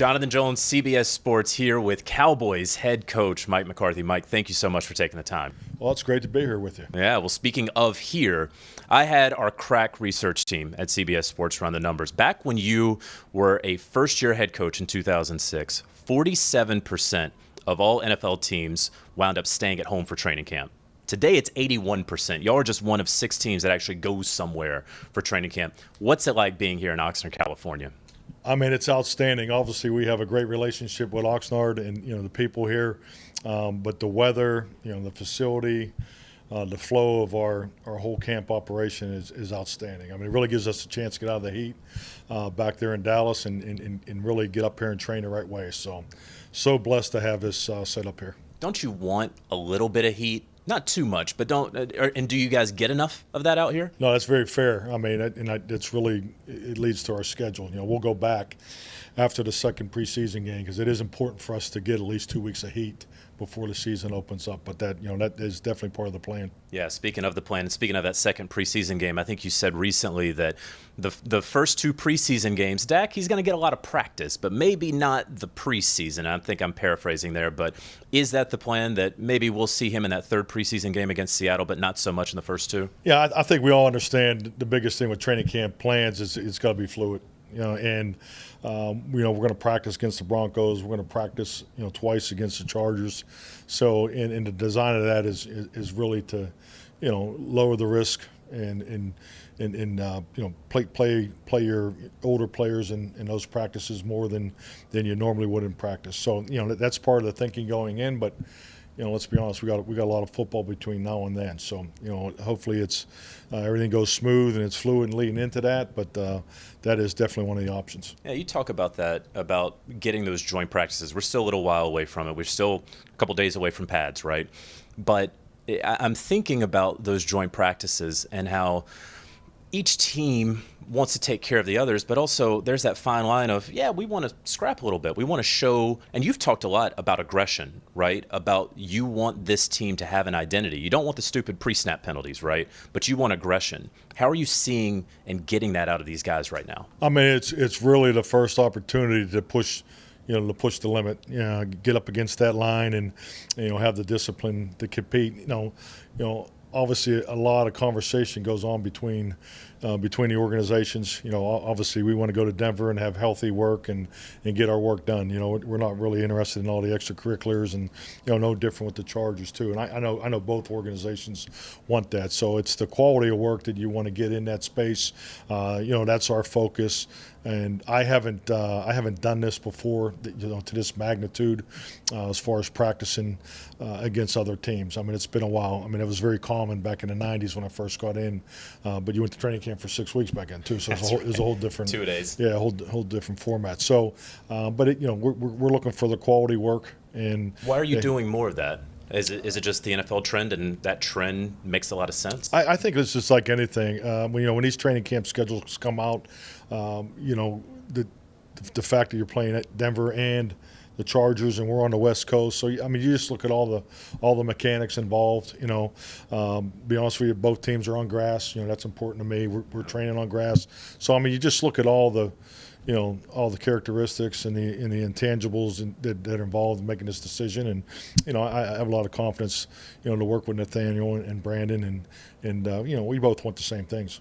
Jonathan Jones, CBS Sports, here with Cowboys head coach Mike McCarthy. Mike, thank you so much for taking the time. Well, it's great to be here with you. Yeah, well, speaking of here, I had our crack research team at CBS Sports run the numbers. Back when you were a first-year head coach in 2006, 47% of all NFL teams wound up staying at home for training camp. Today, it's 81%. Y'all are just one of 6 teams that actually goes somewhere for training camp. What's it like being here in Oxnard, California? I mean, it's outstanding. Obviously, we have a great relationship with Oxnard and, the people here. But the weather, the facility, the flow of our whole camp operation is outstanding. I mean, it really gives us a chance to get out of the heat back there in Dallas and really get up here and train the right way. So blessed to have this set up here. Don't you want a little bit of heat? Not too much, but don't. And do you guys get enough of that out here? No, that's very fair. I mean, it's really, it leads to our schedule. We'll go back after the second preseason game because it is important for us to get at least 2 weeks of heat before the season opens up. But that is definitely part of the plan. Yeah, speaking of the plan and speaking of that second preseason game, I think you said recently that the first 2 preseason games, Dak, he's going to get a lot of practice, but maybe not the preseason. I think I'm paraphrasing there, but is that the plan, that maybe we'll see him in that third preseason game against Seattle, but not so much in the first 2? Yeah, I think we all understand the biggest thing with training camp plans is it's got to be fluid. And we're going to practice against the Broncos. We're going to practice, twice against the Chargers. So, and the design of that is really to, lower the risk and play your older players in those practices more than you normally would in practice. So, that's part of the thinking going in. But, let's be honest, we got a lot of football between now and then. So, hopefully it's everything goes smooth and it's fluid and leading into that. But that is definitely one of the options. Yeah, you talk about that, about getting those joint practices. We're still a little while away from it. We're still a couple days away from pads, right? But I'm thinking about those joint practices and how each team wants to take care of the others, but also there's that fine line of, yeah, we want to scrap a little bit. We want to show, and you've talked a lot about aggression, right? About you want this team to have an identity. You don't want the stupid pre-snap penalties, right? But you want aggression. How are you seeing and getting that out of these guys right now? I mean, it's really the first opportunity to push the limit, get up against that line and, have the discipline to compete. Obviously, a lot of conversation goes on between the organizations. Obviously, we want to go to Denver and have healthy work and get our work done. We're not really interested in all the extracurriculars, and no different with the Chargers too. And I know both organizations want that. So it's the quality of work that you want to get in that space. That's our focus. And I haven't done this before, to this magnitude, as far as practicing against other teams. I mean, it's been a while. I mean, it was very common back in the '90s when I first got in, but you went to training camp for 6 weeks back then too, so it was a whole different 2 days. Yeah, a whole different format. So, but we're looking for the quality work. And why are you doing more of that? Is it just the NFL trend, and that trend makes a lot of sense? I think it's just like anything. When these training camp schedules come out, the fact that you're playing at Denver and the Chargers, and we're on the West Coast. So, I mean, you just look at all the mechanics involved. Be honest with you, both teams are on grass. That's important to me. We're training on grass. So, I mean, you just look at all the characteristics and the intangibles that are involved in making this decision. And, I have a lot of confidence, to work with Nathaniel and Brandon. And we both want the same things.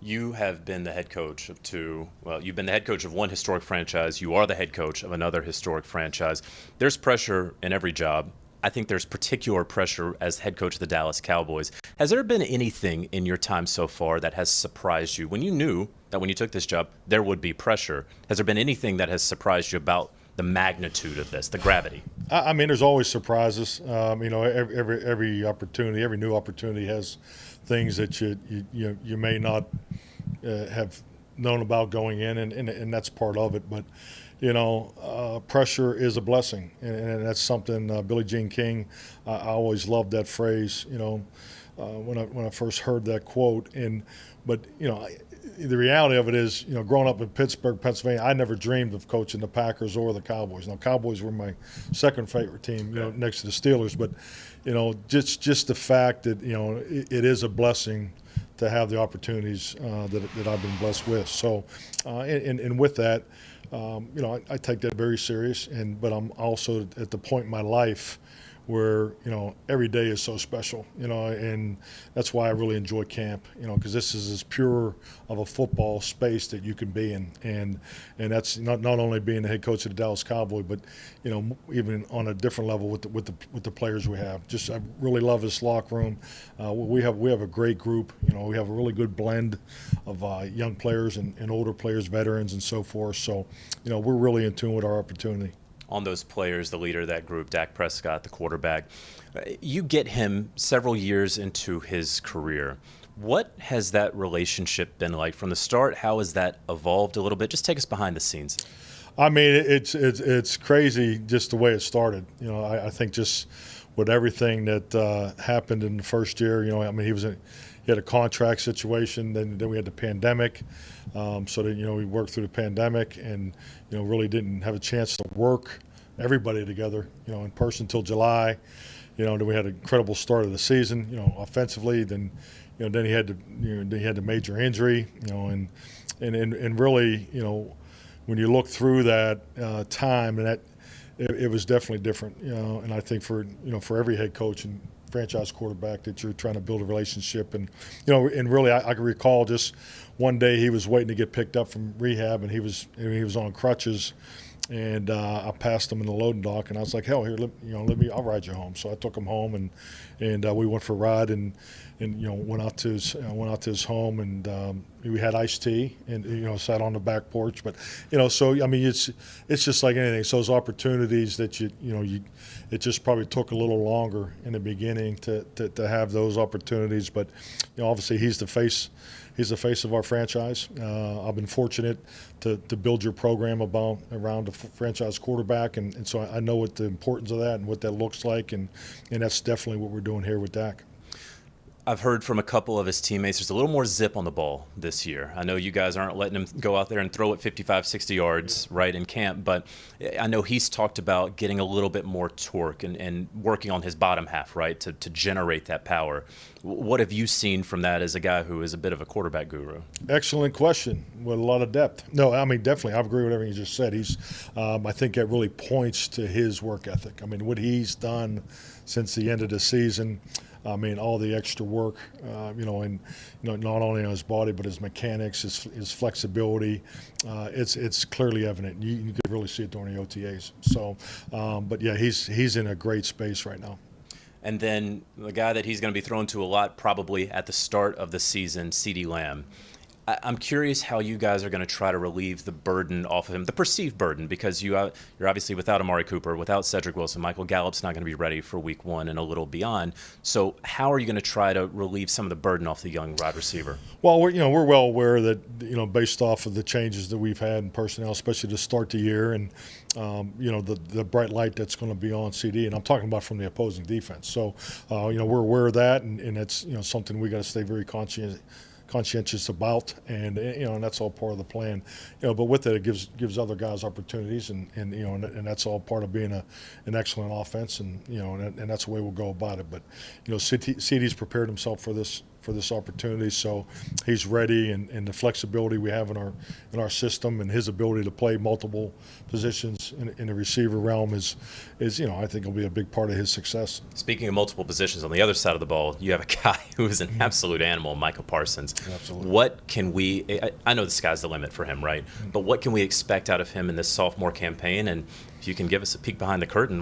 You have been the head coach you've been the head coach of one historic franchise. You are the head coach of another historic franchise. There's pressure in every job. I think there's particular pressure as head coach of the Dallas Cowboys. Has there been anything in your time so far that has surprised you when you knew that when you took this job there would be pressure? Has there been anything that has surprised you about the magnitude of this, the gravity? I mean, there's always surprises. Every opportunity, every new opportunity has things that you may not have known about going in, and that's part of it. But pressure is a blessing, and that's something Billie Jean King. I always loved that phrase. When I first heard that quote, but the reality of it is, growing up in Pittsburgh, Pennsylvania, I never dreamed of coaching the Packers or the Cowboys. Now, Cowboys were my second favorite team, next to the Steelers. But, just the fact that, it is a blessing to have the opportunities that I've been blessed with. So, and with that, I take that very serious. But I'm also at the point in my life where every day is so special, and that's why I really enjoy camp, because this is as pure of a football space that you can be in, and that's not only being the head coach of the Dallas Cowboys, but even on a different level with the players we have. Just I really love this locker room. We have a great group. We have a really good blend of young players and older players, veterans, and so forth. So we're really in tune with our opportunity. On those players, the leader of that group, Dak Prescott, the quarterback, you get him several years into his career. What has that relationship been like from the start? How has that evolved a little bit? Just take us behind the scenes. I mean, it's crazy just the way it started. I think just with everything that happened in the first year. I mean, he had a contract situation. Then we had the pandemic. So that we worked through the pandemic and really didn't have a chance to work everybody together in person until July. Then we had an incredible start of the season offensively. Then then he had the major injury and really when you look through that time, and that it was definitely different. And I think for every head coach and franchise quarterback that you're trying to build a relationship, and and really I can recall just one day he was waiting to get picked up from rehab, and he was on crutches, and I passed him in the loading dock, and I was like, hell, here, I'll ride you home. So I took him home, and we went for a ride, and went out to his home, and we had iced tea, and sat on the back porch. But so I mean, it's just like anything. So those opportunities that it just probably took a little longer in the beginning to have those opportunities. But obviously he's the face of our franchise. I've been fortunate to build your program around a franchise quarterback, and so I know what the importance of that and what that looks like, and that's definitely what we're doing here with Dak. I've heard from a couple of his teammates there's a little more zip on the ball this year. I know you guys aren't letting him go out there and throw it 55, 60 yards right in camp, but I know he's talked about getting a little bit more torque and working on his bottom half, right, to generate that power. What have you seen from that as a guy who is a bit of a quarterback guru? Excellent question with a lot of depth. No, I mean, definitely. I agree with everything you just said. I think that really points to his work ethic. I mean, what he's done since the end of the season. I mean, all the extra work, and not only on his body but his mechanics, his flexibility. It's clearly evident. You could really see it during the OTAs. So, but yeah, he's in a great space right now. And then the guy that he's going to be thrown to a lot probably at the start of the season, CeeDee Lamb. I'm curious how you guys are going to try to relieve the burden off of him, the perceived burden, because you're obviously without Amari Cooper, without Cedric Wilson. Michael Gallup's not going to be ready for week 1 and a little beyond. So how are you going to try to relieve some of the burden off the young wide receiver? Well, we're well aware that, based off of the changes that we've had in personnel, especially to start the year, and the bright light that's going to be on CD, and I'm talking about from the opposing defense. So, we're aware of that, and it's something we got to stay very conscientious about, and and that's all part of the plan. But with it gives other guys opportunities, and that's all part of being an excellent offense, and and that's the way we'll go about it. But CD's prepared himself for this opportunity, so he's ready, and the flexibility we have in our system, and his ability to play multiple positions in the receiver realm is I think will be a big part of his success. Speaking of multiple positions, on the other side of the ball, you have a guy who is an absolute animal, Micah Parsons. Absolutely. What can I know the sky's the limit for him, right? But what can we expect out of him in this sophomore campaign? And if you can give us a peek behind the curtain,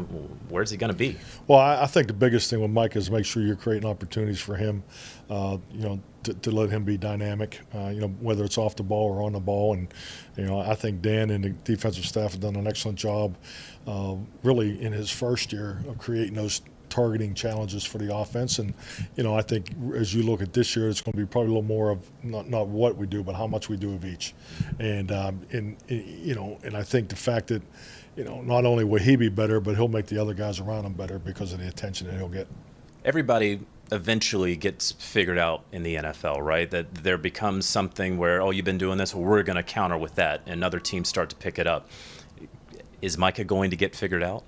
where's he going to be? Well, I think the biggest thing with Mike is make sure you're creating opportunities for him, to let him be dynamic, whether it's off the ball or on the ball. And, I think Dan and the defensive staff have done an excellent job really in his first year of creating those targeting challenges for the offense. And, I think as you look at this year, it's going to be probably a little more of not what we do, but how much we do of each. And I think the fact that, not only will he be better, but he'll make the other guys around him better because of the attention that he'll get. Everybody eventually gets figured out in the NFL, right? That there becomes something where, you've been doing this, well, we're going to counter with that, and other teams start to pick it up. Is Micah going to get figured out?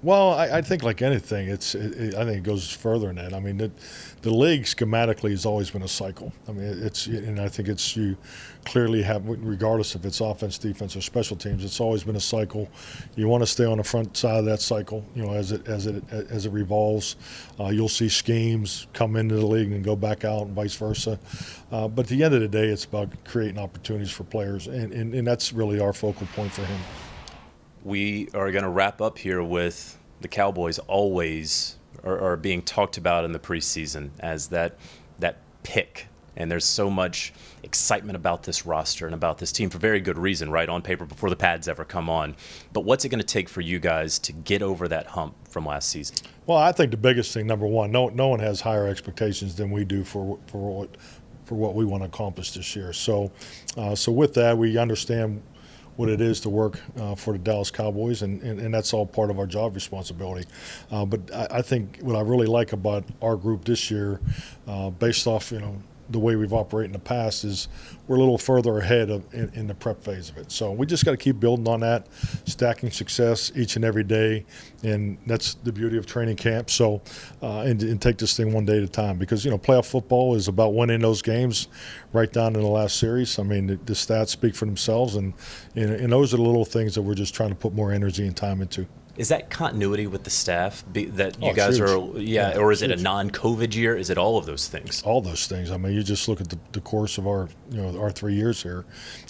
Well, I think like anything, I think it goes further than that. I mean, the league schematically has always been a cycle. I mean, and I think you clearly have, regardless if it's offense, defense, or special teams, it's always been a cycle. You want to stay on the front side of that cycle, as it revolves. You'll see schemes come into the league and go back out, and vice versa. But at the end of the day, it's about creating opportunities for players, and that's really our focal point for him. We are going to wrap up here with the Cowboys always are being talked about in the preseason as that pick. And there's so much excitement about this roster and about this team for very good reason, right, on paper before the pads ever come on. But what's it going to take for you guys to get over that hump from last season? Well, I think the biggest thing, number one, no one has higher expectations than we do for what we want to accomplish this year. So with that, we understand what it is to work for the Dallas Cowboys, and that's all part of our job responsibility. But I think what I really like about our group this year, based off the way we've operated in the past, is we're a little further ahead in the prep phase of it. So we just got to keep building on that, stacking success each and every day, and that's the beauty of training camp. So and take this thing one day at a time, because playoff football is about winning those games right down in the last series. I mean, the stats speak for themselves, and those are the little things that we're just trying to put more energy and time into. Is that continuity with the staff that you Oh, guys huge. are, or is it a huge. non-COVID year? Is it all of those things? All those things. I mean, you just look at the course of our 3 years here.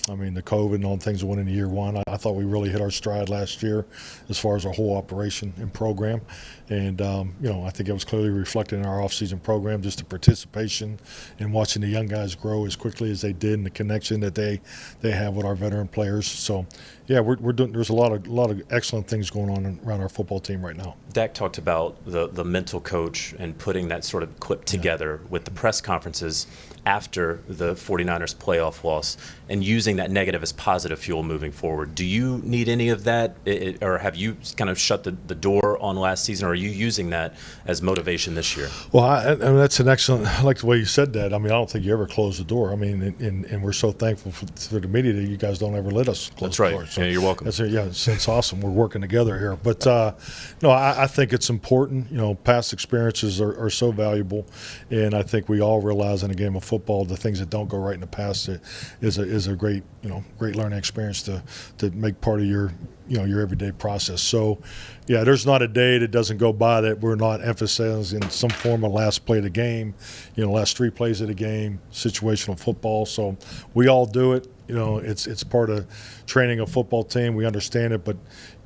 I mean, the COVID and all the things that went into year one. I thought we really hit our stride last year as far as our whole operation and program. And, I think it was clearly reflected in our offseason program, just the participation and watching the young guys grow as quickly as they did, and the connection that they have with our veteran players. So, yeah, we're doing. There's a lot of excellent things going on around our football team right now. Dak talked about the mental coach and putting that sort of clip together with the press conferences after the 49ers playoff loss and using that negative as positive fuel moving forward. Do you need any of that, or have you kind of shut the door on last season, or are you using that as motivation this year? Well, I mean, that's an excellent. I like the way you said that. I mean, I don't think you ever close the door. I mean, and we're so thankful for the media that you guys don't ever let us close That's the right. door. So Yeah, you're welcome. It's awesome. We're working together here. But I think it's important. Past experiences are so valuable, and I think we all realize in a game of football the things that don't go right in the past is a great learning experience to make part of your everyday process. So, yeah, there's not a day that doesn't go by that we're not emphasizing some form of last play of the game, last 3 plays of the game, situational football. So we all do it. It's part of training a football team. We understand it, but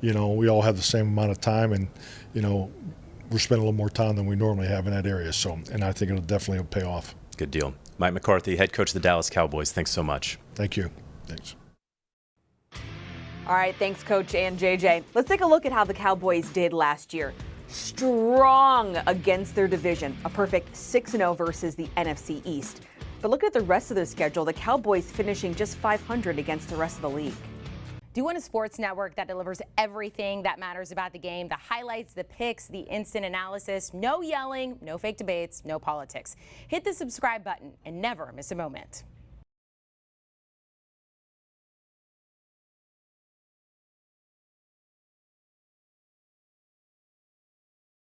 we all have the same amount of time, and we're spending a little more time than we normally have in that area. So, and I think it'll definitely pay off. Good deal. Mike McCarthy, head coach of the Dallas Cowboys. Thanks so much. Thank you. Thanks. All right, thanks, Coach and JJ. Let's take a look at how the Cowboys did last year. Strong against their division, a perfect 6-0 versus the NFC East. But look at the rest of their schedule, the Cowboys finishing just 500 against the rest of the league. Do you want a sports network that delivers everything that matters about the game? The highlights, the picks, the instant analysis, no yelling, no fake debates, no politics. Hit the subscribe button and never miss a moment.